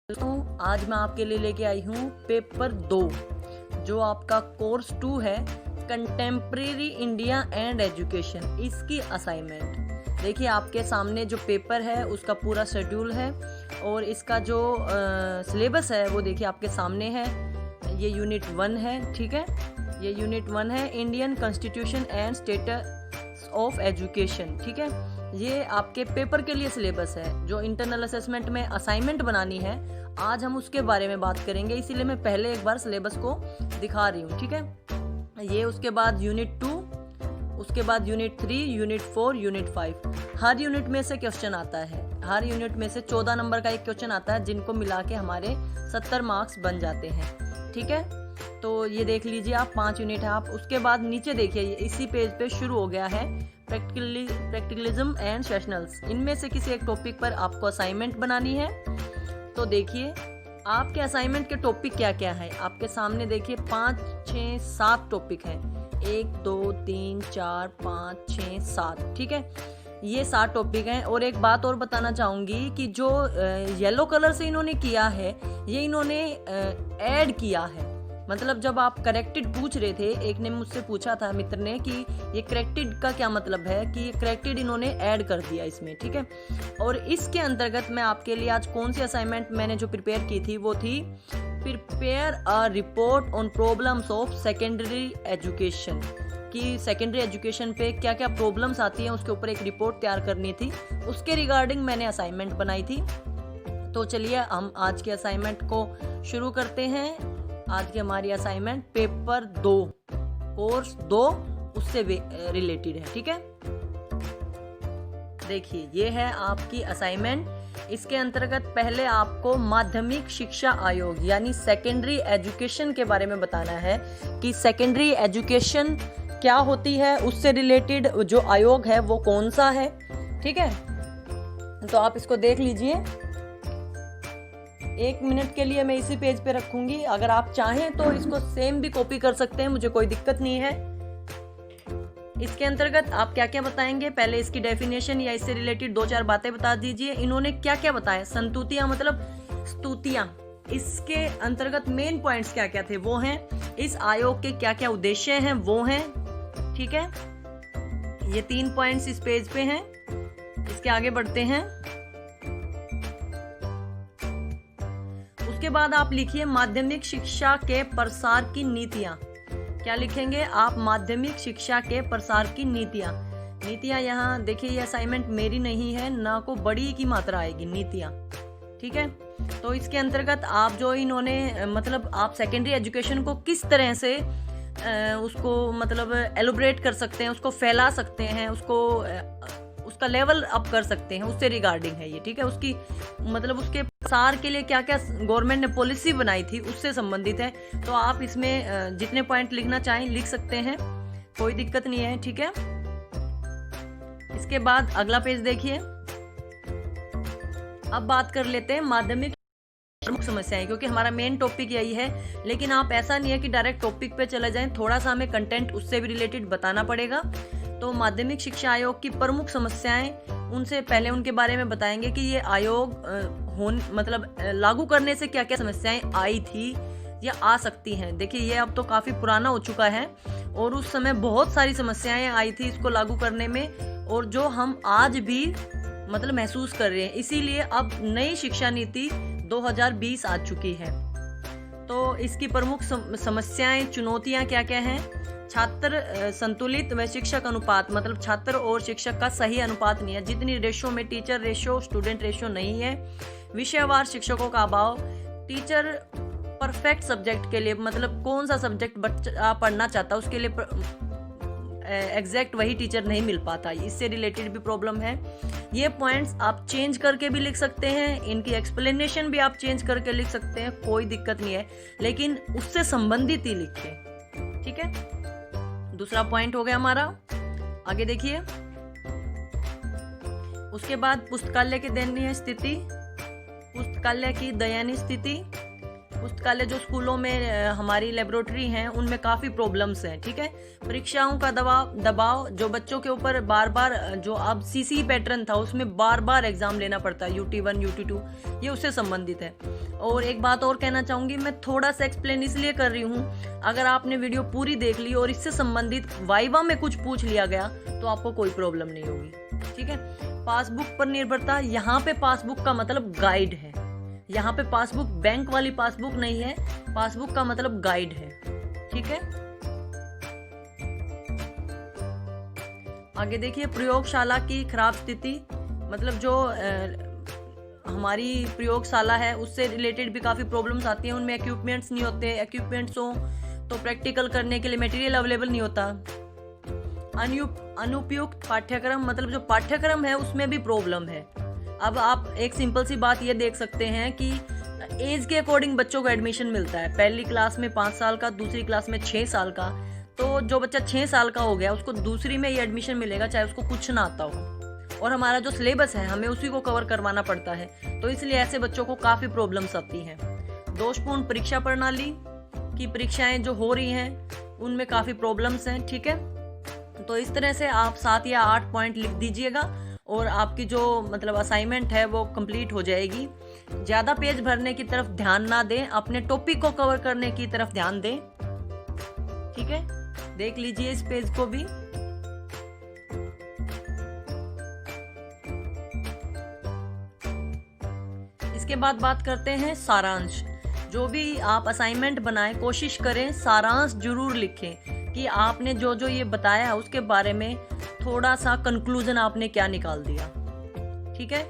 आज मैं आपके लिए लेके आई हूँ पेपर 2 जो आपका कोर्स 2 है, कंटेम्प्रेरी इंडिया एंड एजुकेशन। इसकी असाइनमेंट देखिए, आपके सामने जो पेपर है उसका पूरा शेड्यूल है और इसका जो सिलेबस है वो देखिए आपके सामने है। ये यूनिट 1 है, ठीक है। ये यूनिट 1 है, Indian constitution and status of education, ठीक है। ये आपके पेपर के लिए सिलेबस है। जो इंटरनल असेसमेंट में असाइनमेंट बनानी है, आज हम उसके बारे में बात करेंगे, इसीलिए मैं पहले एक बार सिलेबस को दिखा रही हूँ, ठीक है। ये उसके बाद यूनिट 2, उसके बाद यूनिट 3, यूनिट 4, यूनिट 5। हर यूनिट में से क्वेश्चन आता है। हर यूनिट में से 14 नंबर का एक क्वेश्चन आता है, जिनको मिला के हमारे 70 मार्क्स बन जाते हैं, ठीक है। तो ये देख लीजिए आप, 5 यूनिट है। आप उसके बाद नीचे देखिए, इसी पेज पे शुरू हो गया है प्रैक्टिकलिज्म एंड सेशनल्स। इनमें से किसी एक टॉपिक पर आपको असाइनमेंट बनानी है। तो देखिए आपके असाइनमेंट के टॉपिक क्या क्या है। आपके सामने देखिए 5, 6, 7 टॉपिक हैं। 1, 2, 3, 4, 5, 6, 7, ठीक है। ये 7 टॉपिक हैं। और एक बात और बताना चाहूँगी कि जो येलो कलर से इन्होंने किया है, ये इन्होंने ऐड किया है। मतलब जब आप करेक्टेड पूछ रहे थे, एक ने मुझसे पूछा था, मित्र ने, कि ये करेक्टेड का क्या मतलब है, कि ये करेक्टेड इन्होंने ऐड कर दिया इसमें, ठीक है। और इसके अंतर्गत मैं आपके लिए आज कौन सी असाइनमेंट मैंने जो प्रिपेयर की थी, वो थी prepare a report on problems of secondary education. कि सेकेंडरी एजुकेशन पे क्या क्या प्रॉब्लम्स आती हैं, उसके ऊपर एक रिपोर्ट तैयार करनी थी। उसके रिगार्डिंग मैंने असाइनमेंट बनाई थी। तो चलिए हम आज के असाइनमेंट को शुरू करते हैं। आज की हमारी असाइनमेंट पेपर 2 कोर्स 2 उससे रिलेटेड है, ठीक है। देखिए ये है आपकी असाइनमेंट। इसके अंतर्गत पहले आपको माध्यमिक शिक्षा आयोग यानी सेकेंडरी एजुकेशन के बारे में बताना है कि सेकेंडरी एजुकेशन क्या होती है, उससे रिलेटेड जो आयोग है वो कौन सा है, ठीक है। तो आप इसको देख लीजिए। 1 मिनट के लिए मैं इसी पेज पे रखूंगी। अगर आप चाहें तो इसको सेम भी कॉपी कर सकते हैं, मुझे कोई दिक्कत नहीं है। इसके अंतर्गत आप क्या क्या बताएंगे, पहले इसकी डेफिनेशन या इससे रिलेटेड 2-4 बातें बता दीजिए। इन्होंने क्या क्या बताया, संतुतियां मतलब स्तुतियां। इसके अंतर्गत मेन पॉइंट्स क्या क्या थे वो हैं। इस आयोग के क्या क्या उद्देश्य हैं वो हैं, ठीक है। ये 3 पॉइंट्स इस पेज पे हैं। इसके आगे बढ़ते हैं। उसके बाद आप लिखिए माध्यमिक शिक्षा के प्रसार की नीतियां। क्या लिखेंगे आप, माध्यमिक शिक्षा के प्रसार की नीतियां। नीतियां यहाँ देखिए, ये असाइनमेंट मेरी नहीं है, ना को बड़ी की मात्रा आएगी, नीतियां, ठीक है। तो इसके अंतर्गत आप जो इन्होंने मतलब आप सेकेंडरी एजुकेशन को किस तरह से उसको मतलब एलोबरेट कर सकते हैं, उसको फैला सकते हैं, उसका लेवल अप कर सकते हैं, उससे रिगार्डिंग है ये, ठीक है। उसकी मतलब उसके प्रसार के लिए क्या क्या गवर्नमेंट ने पॉलिसी बनाई थी, उससे संबंधित है। तो आप इसमें जितने पॉइंट लिखना चाहें लिख सकते हैं, कोई दिक्कत नहीं है, ठीक है। इसके बाद अगला पेज देखिए। अब बात कर लेते हैं माध्यमिक प्रमुख समस्याएं, क्योंकि हमारा मेन टॉपिक यही है। लेकिन आप ऐसा नहीं है कि डायरेक्ट टॉपिक पे चले जाएं, थोड़ा सा हमें कंटेंट उससे भी रिलेटेड बताना पड़ेगा। तो माध्यमिक शिक्षा आयोग की प्रमुख समस्याएं, उनसे पहले उनके बारे में बताएंगे कि ये आयोग मतलब लागू करने से क्या क्या समस्याएं आई थी या आ सकती हैं। देखिए ये अब तो काफी पुराना हो चुका है और उस समय बहुत सारी समस्याएं आई थी इसको लागू करने में, और जो हम आज भी मतलब महसूस कर रहे हैं। इसीलिए अब नई शिक्षा नीति 2020 आ चुकी है। तो इसकी प्रमुख समस्याएं, चुनौतियां क्या क्या हैं। छात्र संतुलित व शिक्षक अनुपात, मतलब छात्र और शिक्षक का सही अनुपात नहीं है। जितनी रेशो में टीचर रेशो स्टूडेंट रेशो नहीं है। विषयवार शिक्षकों का अभाव। टीचर परफेक्ट सब्जेक्ट के लिए, मतलब कौन सा सब्जेक्ट बच्चा पढ़ना चाहता है उसके लिए एग्जैक्ट वही टीचर नहीं मिल पाता, इससे रिलेटेड भी प्रॉब्लम है। ये पॉइंट्स आप चेंज करके भी लिख सकते हैं, इनकी एक्सप्लेनेशन भी आप चेंज करके लिख सकते हैं, कोई दिक्कत नहीं है, लेकिन उससे संबंधित ही लिखें, ठीक है। दूसरा पॉइंट हो गया हमारा। आगे देखिए। उसके बाद पुस्तकालय की दयनीय स्थिति, पुस्तकालय की दयनीय स्थिति। पुस्तकालय जो स्कूलों में हमारी लेबोरेटरी हैं उनमें काफ़ी प्रॉब्लम्स हैं। ठीक है, परीक्षाओं का दबाव जो बच्चों के ऊपर बार बार, जो अब सीसी पैटर्न था उसमें बार बार एग्जाम लेना पड़ता है, UT1 UT2, ये उससे संबंधित है। और एक बात और कहना चाहूँगी, मैं थोड़ा सा एक्सप्लेन इसलिए कर रही हूँ, अगर आपने वीडियो पूरी देख ली और इससे संबंधित वाइवा में कुछ पूछ लिया गया तो आपको कोई प्रॉब्लम नहीं होगी। ठीक है, पासबुक पर निर्भरता, यहाँ पे पासबुक का मतलब गाइड है। यहाँ पे पासबुक बैंक वाली पासबुक नहीं है, पासबुक का मतलब गाइड है। ठीक है, आगे देखिए, प्रयोगशाला की खराब स्थिति, मतलब जो हमारी प्रयोगशाला है उससे रिलेटेड भी काफ़ी प्रॉब्लम्स आती हैं। उनमें इक्विपमेंट्स नहीं होते, इक्विपमेंट्स हो तो प्रैक्टिकल करने के लिए मटेरियल अवेलेबल नहीं होता। अनुपयुक्त पाठ्यक्रम, मतलब जो पाठ्यक्रम है उसमें भी प्रॉब्लम है। अब आप एक सिंपल सी बात ये देख सकते हैं कि एज के अकॉर्डिंग बच्चों को एडमिशन मिलता है। पहली क्लास में 5 साल का, दूसरी क्लास में 6 साल का। तो जो बच्चा 6 साल का हो गया उसको दूसरी में ये एडमिशन मिलेगा, चाहे उसको कुछ ना आता हो। और हमारा जो सिलेबस है हमें उसी को कवर करवाना पड़ता है, तो इसलिए ऐसे बच्चों को काफ़ी प्रॉब्लम्स आती हैं। दोषपूर्ण परीक्षा प्रणाली की परीक्षाएं जो हो रही हैं उनमें काफ़ी प्रॉब्लम्स हैं। ठीक है, तो इस तरह से आप 7 या 8 पॉइंट लिख दीजिएगा और आपकी जो मतलब असाइनमेंट है वो कंप्लीट हो जाएगी। ज़्यादा पेज भरने की तरफ ध्यान ना दें, अपने टॉपिक को कवर करने की तरफ ध्यान दें। ठीक है, देख लीजिए इस पेज को भी। इसके बाद बात करते हैं सारांश। जो भी आप असाइनमेंट बनाएं कोशिश करें सारांश जरूर लिखें कि आपने जो जो ये बताया उसके बारे में थोड़ा सा कंक्लूजन आपने क्या निकाल दिया। ठीक है,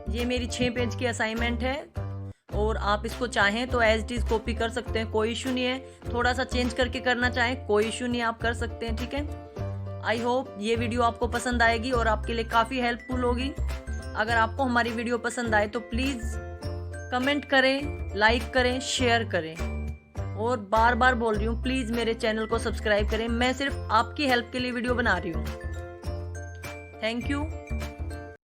ये मेरी 6 पेज की असाइनमेंट है और आप इसको चाहें तो एज इट इज कॉपी कर सकते हैं, कोई इशू नहीं है। थोड़ा सा चेंज करके करना चाहें कोई इशू नहीं, आप कर सकते हैं। ठीक है, आई होप ये वीडियो आपको पसंद आएगी और आपके लिए काफ़ी हेल्पफुल होगी। अगर आपको हमारी वीडियो पसंद आए तो प्लीज़ कमेंट करें, लाइक करें, शेयर करें और बार बार बोल रही हूँ प्लीज़ मेरे चैनल को सब्सक्राइब करें। मैं सिर्फ आपकी हेल्प के लिए वीडियो बना रही हूँ। Thank you.